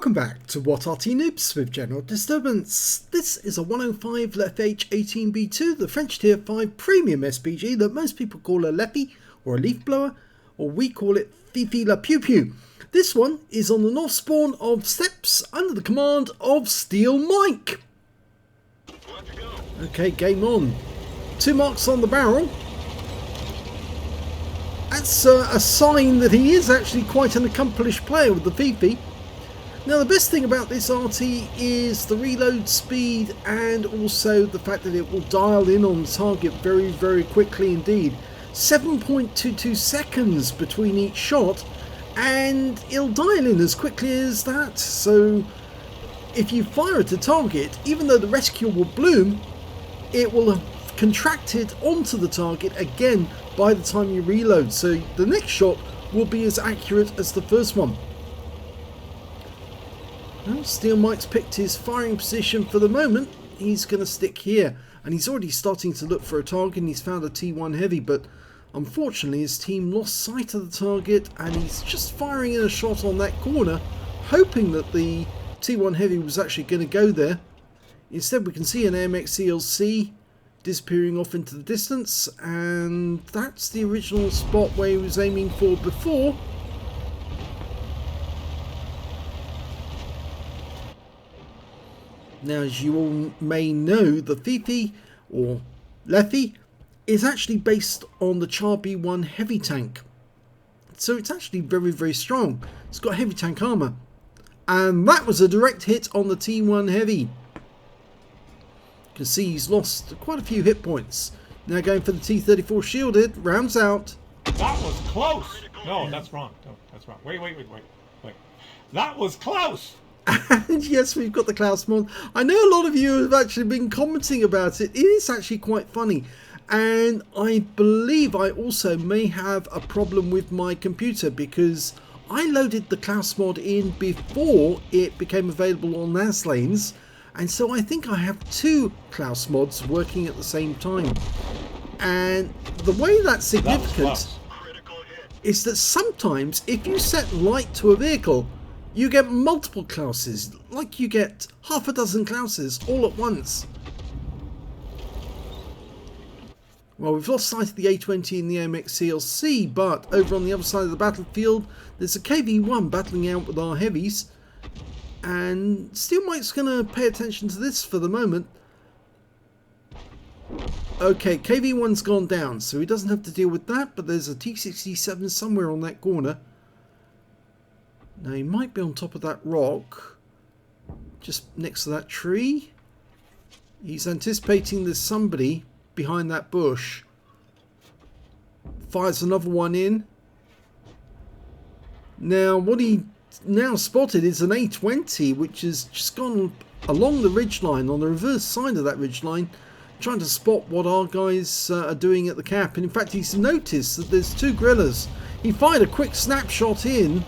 Welcome back to What Arty Noobs with General Disturbance. This is a 105 leFH18B2, the French Tier 5 Premium SPG that most people call a leFhy or a leaf blower, or we call it Fifi la Pew Pew. This one is on the north spawn of Steps under the command of Steel Mike. Okay, game on. 2 marks on the barrel. That's a sign that he is actually quite an accomplished player with the Fifi. Now the best thing about this Arty is the reload speed and also the fact that it will dial in on the target very quickly indeed. 7.22 seconds between each shot and it'll dial in as quickly as that. So if you fire at a target, even though the rescue will bloom, it will have contracted onto the target again by the time you reload. So the next shot will be as accurate as the first one. Well, Steel Mike's picked his firing position for the moment. He's going to stick here. And he's already starting to look for a target and he's found a T1 Heavy. But unfortunately his team lost sight of the target and he's just firing in a shot on that corner, hoping that the T1 Heavy was actually going to go there. Instead we can see an AMX CLC disappearing off into the distance. And that's the original spot where he was aiming for before. Now, as you all may know, the Fifi, or leFhy, is actually based on the Char B1 heavy tank. So it's actually very strong. It's got heavy tank armour. And that was a direct hit on the T1 Heavy. You can see he's lost quite a few hit points. Now going for the T34 shielded, rounds out. That was close! No, that's wrong. No, that's wrong. Wait. That was close! And yes, we've got the Klaus mod. I know a lot of you have actually been commenting about it. It is actually quite funny. And I believe I also may have a problem with my computer because I loaded the Klaus mod in before it became available on Aslains. And so I think I have 2 Klaus mods working at the same time. And the way that's significant is that sometimes if you set light to a vehicle, you get multiple Klauses, like you get half a dozen Klauses all at once. Well, we've lost sight of the A20 and the AMX CLC, but over on the other side of the battlefield, there's a KV-1 battling out with our heavies. And Steel Mike's going to pay attention to this for the moment. Okay, KV-1's gone down, so he doesn't have to deal with that, but there's a T67 somewhere on that corner. Now he might be on top of that rock, just next to that tree. He's anticipating there's somebody behind that bush. Fires another one in. Now what he now spotted is an A20 which has just gone along the ridgeline, on the reverse side of that ridgeline, trying to spot what our guys are doing at the cap. And in fact he's noticed that there's 2 guerrillas. He fired a quick snapshot in,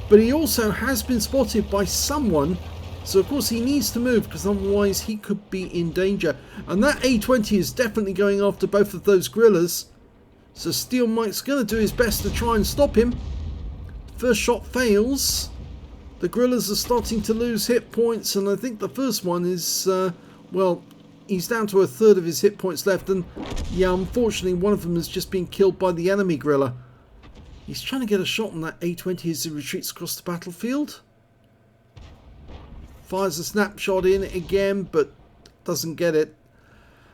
but he also has been spotted by someone, so of course he needs to move because otherwise he could be in danger. And that A20 is definitely going after both of those guerrillas. So Steel Mike's going to do his best to try and stop him. First shot fails. The guerrillas are starting to lose hit points, and I think the first one is, well, he's down to 1/3 of his hit points left. And yeah, unfortunately one of them has just been killed by the enemy guerrilla. He's trying to get a shot on that A20 as he retreats across the battlefield. Fires a snapshot in again, but doesn't get it.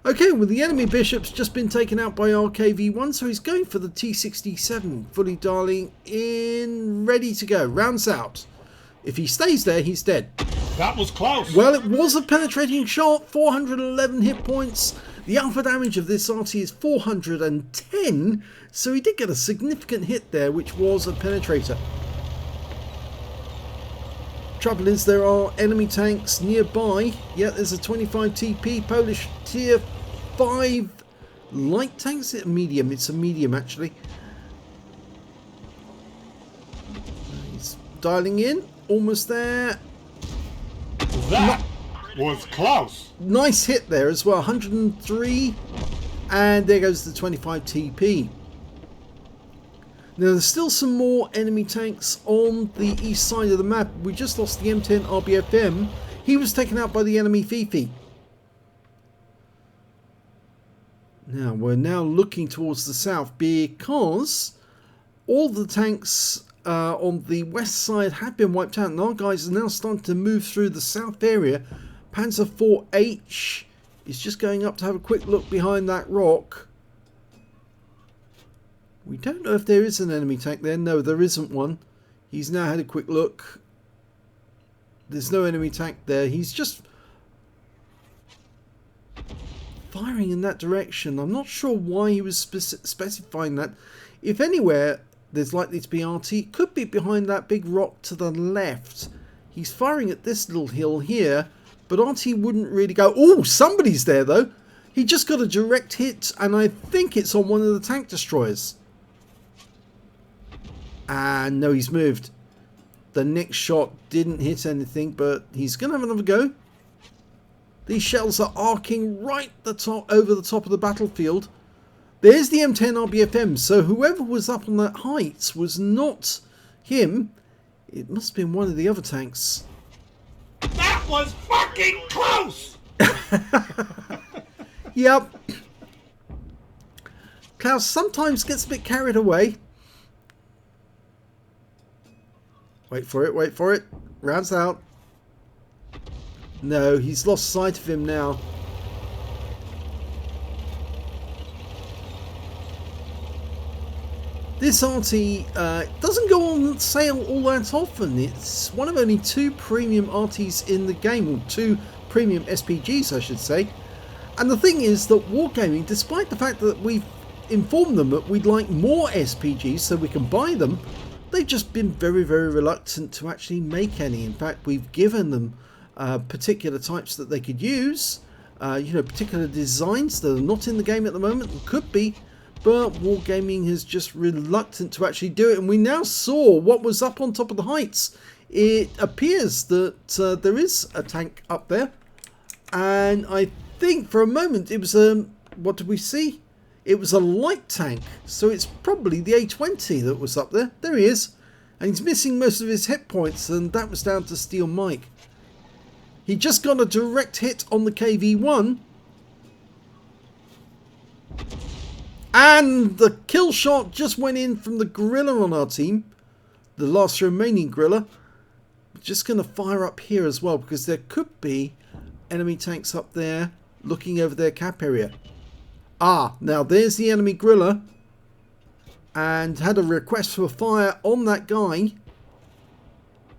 Okay, well the enemy bishop's just been taken out by our KV-1, so he's going for the T67, fully dialing in, ready to go. Rounds out. If he stays there, he's dead. That was close! Well, it was a penetrating shot, 411 hit points. The alpha damage of this Arty is 410, so he did get a significant hit there, which was a penetrator. Trouble is there are enemy tanks nearby. Yeah, there's a 25 TP Polish Tier 5 light tank. Is it a medium? It's a medium actually. He's dialing in, almost there. That was close. Nice hit there as well, 103, and there goes the 25 TP. Now there's still some more enemy tanks on the east side of the map. We just lost the M10 RBFM. He was taken out by the enemy Fifi. Now we're now looking towards the south because all the tanks on the west side have been wiped out, and our guys are now starting to move through the south area. Panzer IV-H is just going up to have a quick look behind that rock. We don't know if there is an enemy tank there. No, there isn't one. He's now had a quick look. There's no enemy tank there. He's just firing in that direction. I'm not sure why he was specifying that. If anywhere there's likely to be Arty, it could be behind that big rock to the left. He's firing at this little hill here, but Arty wouldn't really go. Oh, somebody's there though. He just got a direct hit, and I think it's on one of the tank destroyers. And no, he's moved. The next shot didn't hit anything, but he's going to have another go. These shells are arcing right over the top of the battlefield. There's the M10 RBFM, so whoever was up on that height was not him. It must have been one of the other tanks. That was fucking close! Yep. Klaus sometimes gets a bit carried away. Wait for it, wait for it. Rounds out. No, he's lost sight of him now. This Arty doesn't go on sale all that often. It's one of only 2 premium Artys in the game, or 2 premium SPGs I should say. And the thing is that Wargaming, despite the fact that we've informed them that we'd like more SPGs so we can buy them, they've just been very, very reluctant to actually make any. In fact, we've given them particular types that they could use, you know, particular designs that are not in the game at the moment and could be, but Wargaming is just reluctant to actually do it. And we now saw what was up on top of the heights. It appears that there is a tank up there, and I think for a moment it was what did we see? It was a light tank, so it's probably the A20 that was up there. There he is. And he's missing most of his hit points, and that was down to Steel Mike. He just got a direct hit on the KV-1. And the kill shot just went in from the gorilla on our team. The last remaining gorilla. Just going to fire up here as well, because there could be enemy tanks up there looking over their cap area. Ah, now there's the enemy gorilla, and had a request for fire on that guy.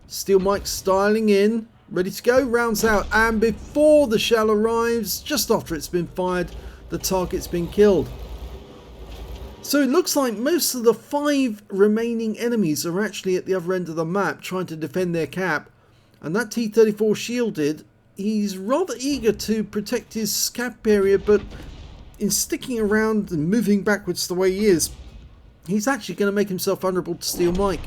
Steel Mike styling in, ready to go, rounds out, and before the shell arrives, just after it's been fired, the target's been killed. So it looks like most of the 5 remaining enemies are actually at the other end of the map trying to defend their cap, and that T-34 shielded. He's rather eager to protect his cap area, but in sticking around and moving backwards the way he is, he's actually going to make himself vulnerable to Steel Mike.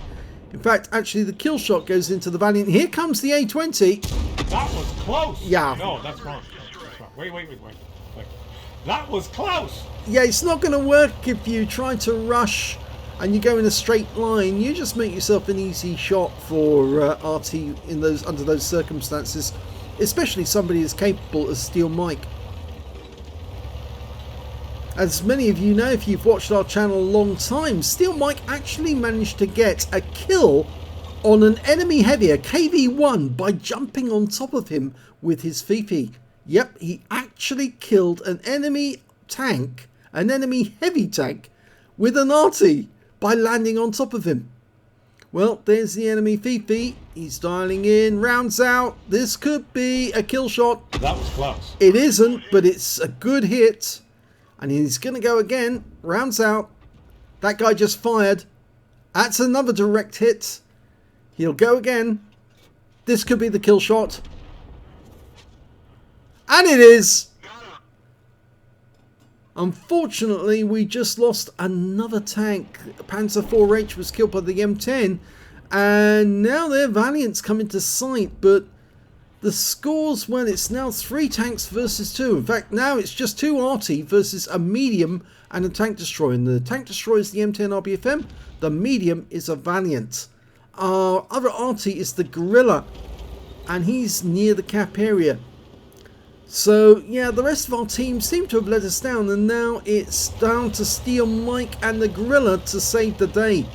In fact, actually the kill shot goes into the Valiant. Here comes the A20. That was close. Yeah. No, that's wrong. That's wrong. Wait. That was close. Yeah, it's not going to work if you try to rush and you go in a straight line. You just make yourself an easy shot for Arty in under those circumstances, especially somebody as capable as Steel Mike. As many of you know, if you've watched our channel a long time, Steel Mike actually managed to get a kill on an enemy heavy, a KV-1, by jumping on top of him with his Fifi. Yep, he actually killed an enemy tank, an enemy heavy tank, with an Arty by landing on top of him. Well, there's the enemy Fifi. He's dialing in, rounds out. This could be a kill shot. That was close. It isn't, but it's a good hit. And he's going to go again. Rounds out. That guy just fired. That's another direct hit. He'll go again. This could be the kill shot. And it is. Unfortunately, we just lost another tank. Panzer IV-H was killed by the M10. And now their Valiant's come into sight. But the scores, well, it's now 3 tanks versus 2. In fact, now it's just 2 Arty versus a medium and a tank destroyer. And the tank destroyer is the M10 RBFM. The medium is a Valiant. Our other Arty is the Gorilla, and he's near the cap area. So, yeah, the rest of our team seem to have let us down, and now it's down to Steel Mike and the Gorilla to save the day.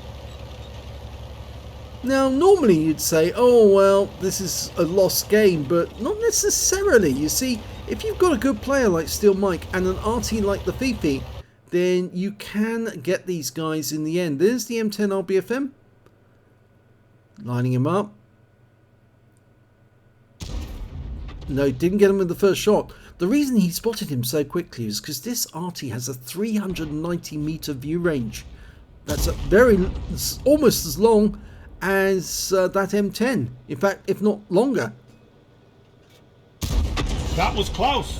Now, normally you'd say, oh, well, this is a lost game, but not necessarily. You see, if you've got a good player like Steel Mike and an Arty like the Fifi, then you can get these guys in the end. There's the M10 RBFM. Lining him up. No, didn't get him with the first shot. The reason he spotted him so quickly is because this Arty has a 390 meter view range. That's almost as long as that M10. In fact, if not longer. That was close.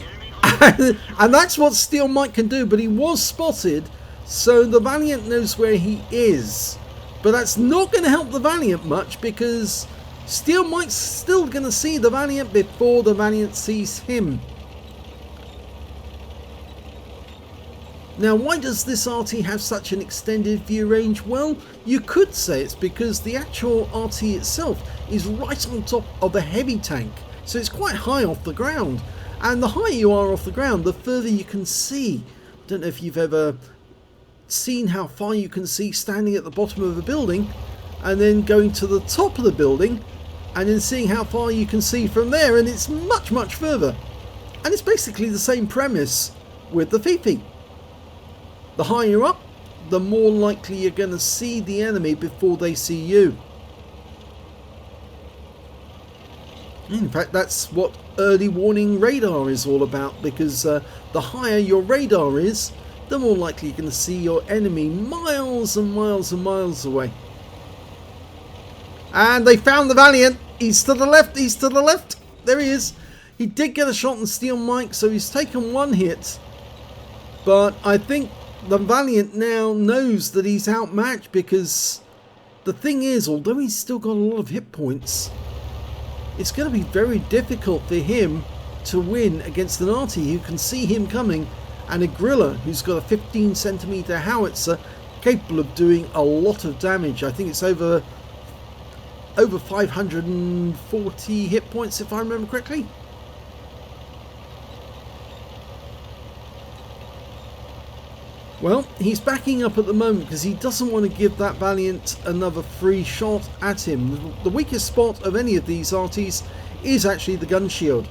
And that's what Steel Mike can do, but he was spotted, so the Valiant knows where he is. But that's not going to help the Valiant much, because Steel Mike's still going to see the Valiant before the Valiant sees him. Now, why does this Arty have such an extended view range? Well, you could say it's because the actual Arty itself is right on top of a heavy tank, so it's quite high off the ground. And the higher you are off the ground, the further you can see. I don't know if you've ever seen how far you can see standing at the bottom of a building, and then going to the top of the building, and then seeing how far you can see from there, and it's much, much further. And it's basically the same premise with the Fifi. The higher you're up, the more likely you're going to see the enemy before they see you. In fact, that's what early warning radar is all about, because the higher your radar is, the more likely you're going to see your enemy miles and miles and miles away. And they found the Valiant. He's to the left, he's to the left. There he is. He did get a shot on Steel Mike, so he's taken 1 hit. But I think the Valiant now knows that he's outmatched, because the thing is, although he's still got a lot of hit points, it's going to be very difficult for him to win against an Arty who can see him coming, and a Gorilla who's got a 15 centimeter howitzer capable of doing a lot of damage. I think it's over 540 hit points, if I remember correctly. Well, he's backing up at the moment because he doesn't want to give that Valiant another free shot at him. The weakest spot of any of these Artys is actually the gun shield.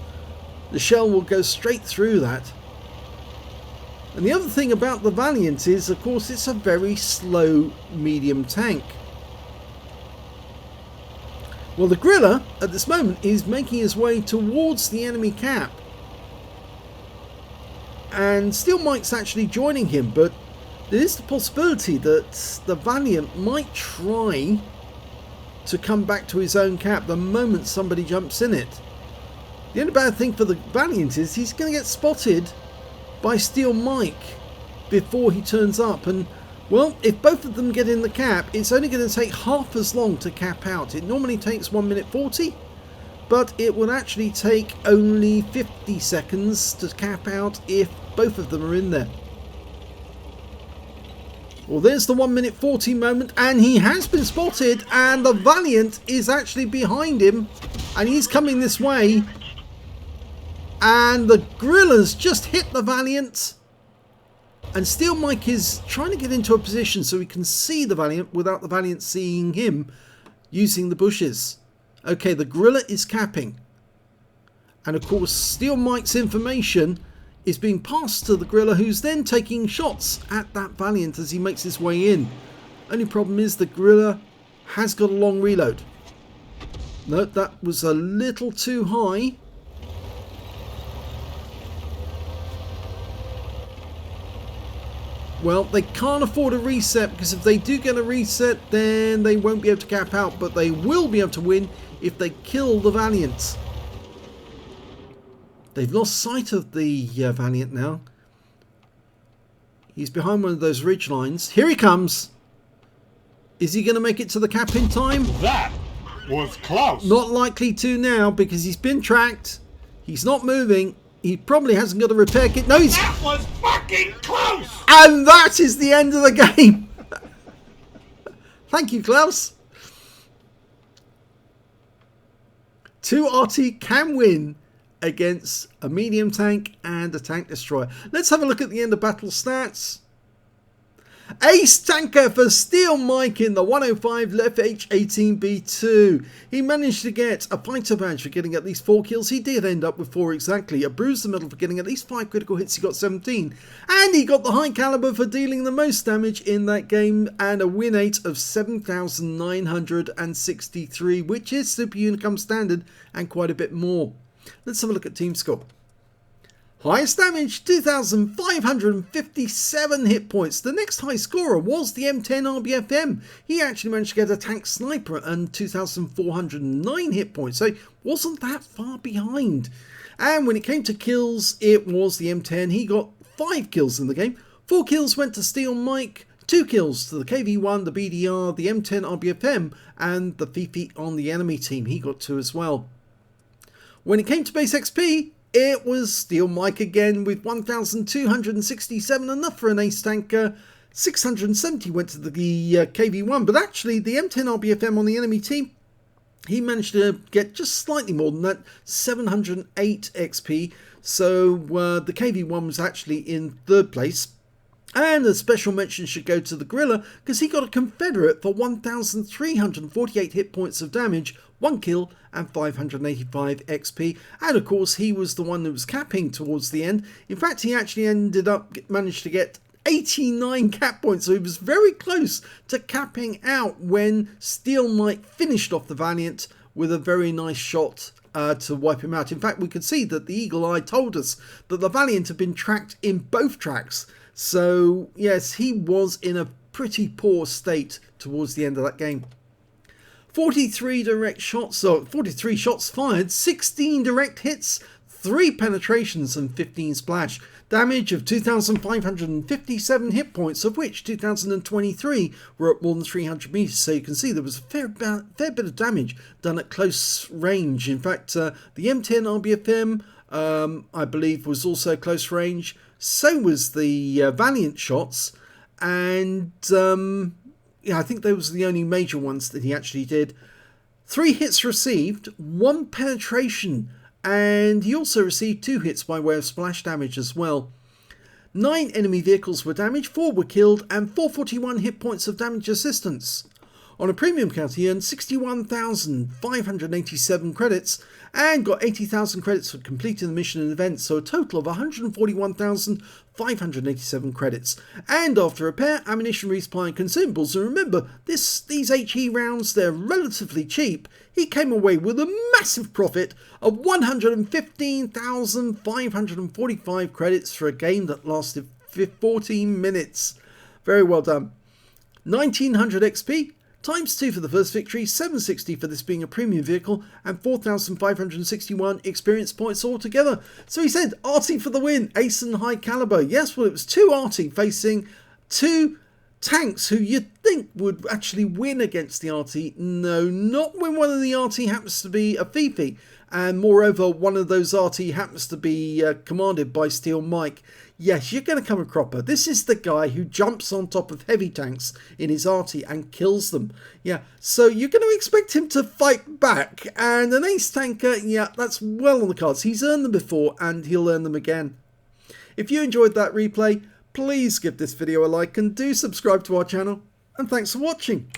The shell will go straight through that. And the other thing about the Valiant is, of course, it's a very slow medium tank. Well, the Gorilla at this moment is making his way towards the enemy cap. And Steel Mike's actually joining him, but there is the possibility that the Valiant might try to come back to his own cap the moment somebody jumps in it. The only bad thing for the Valiant is he's going to get spotted by Steel Mike before he turns up, and well, if both of them get in the cap, it's only going to take half as long to cap out. It normally takes 1 minute 40. But it will actually take only 50 seconds to cap out if both of them are in there. Well, there's the 1 minute 40 moment, and he has been spotted, and the Valiant is actually behind him, and he's coming this way. And the Gorilla's just hit the Valiant, and Steel Mike is trying to get into a position so he can see the Valiant without the Valiant seeing him using the bushes. Okay, the Gorilla is capping. And of course, Steel Mike's information is being passed to the Gorilla, who's then taking shots at that Valiant as he makes his way in. Only problem is the Gorilla has got a long reload. No, that was a little too high. Well, they can't afford a reset, because if they do get a reset, then they won't be able to cap out, but they will be able to win if they kill the Valiant. They've lost sight of the Valiant now. He's behind one of those ridge lines. Here he comes. Is he going to make it to the cap in time? That was close. Not likely to now because he's been tracked. He's not moving. He probably hasn't got a repair kit. No, he's... That was fucking close! And that is the end of the game. Thank you, Klaus. 2 Arty can win against a medium tank and a tank destroyer. Let's have a look at the end of battle stats. Ace tanker for Steel Mike in the 105 leFH18B2. He managed to get a fighter badge for getting at least 4 kills. He did end up with 4 exactly. A bruiser medal for getting at least 5 critical hits. He got 17. And he got the high caliber for dealing the most damage in that game. And a win rate of 7,963, which is Super Unicum standard and quite a bit more. Let's have a look at team score. Highest damage, 2,557 hit points. The next high scorer was the M10 RBFM. He actually managed to get a tank sniper and 2,409 hit points. So he wasn't that far behind. And when it came to kills, it was the M10. He got 5 kills in the game. 4 kills went to Steel Mike. 2 kills to the KV1, the BDR, the M10 RBFM, and the Fifi on the enemy team. He got 2 as well. When it came to base XP, it was Steel Mike again with 1,267, enough for an ace tanker. 670 went to the KV1, but actually the M10 RBFM on the enemy team, he managed to get just slightly more than that, 708 XP. So the KV1 was actually in 3rd place. And a special mention should go to the Gorilla because he got a Confederate for 1,348 hit points of damage, 1 kill and 585 XP. And of course he was the one that was capping towards the end. In fact, he actually managed to get 89 cap points, so he was very close to capping out when Steel Mike finished off the Valiant with a very nice shot to wipe him out. In fact, we could see that the Eagle Eye told us that the Valiant had been tracked in both tracks. So yes, he was in a pretty poor state towards the end of that game. 43 direct shots, so 43 shots fired, 16 direct hits, 3 penetrations and 15 splash. Damage of 2,557 hit points, of which 2,023 were at more than 300 meters. So you can see there was a fair bit of damage done at close range. In fact, the M10 RBFM, I believe, was also close range. So was the Valiant shots, and yeah, I think those were the only major ones that he actually did. 3 hits received, 1 penetration, and he also received 2 hits by way of splash damage as well. 9 enemy vehicles were damaged, 4 were killed, and 441 hit points of damage assistance. On a premium count, he earned 61,587 credits and got 80,000 credits for completing the mission and event, so a total of 141,587 credits. And after repair, ammunition, resupply and consumables, and remember, these HE rounds, they're relatively cheap, he came away with a massive profit of 115,545 credits for a game that lasted 14 minutes. Very well done. 1,900 XP. Times 2 for the first victory, 760 for this being a premium vehicle, and 4,561 experience points altogether. So he said, Arty for the win, ace and high caliber. Yes, well, it was 2 Arty facing 2 tanks who you'd think would actually win against the Arty. No, not when one of the Arty happens to be a Fifi. And moreover, one of those Arty happens to be commanded by Steel Mike. Yes, you're going to come a cropper. This is the guy who jumps on top of heavy tanks in his Arty and kills them. Yeah, so you're going to expect him to fight back. And an ace tanker, yeah, that's well on the cards. He's earned them before and he'll earn them again. If you enjoyed that replay, please give this video a like and do subscribe to our channel. And thanks for watching.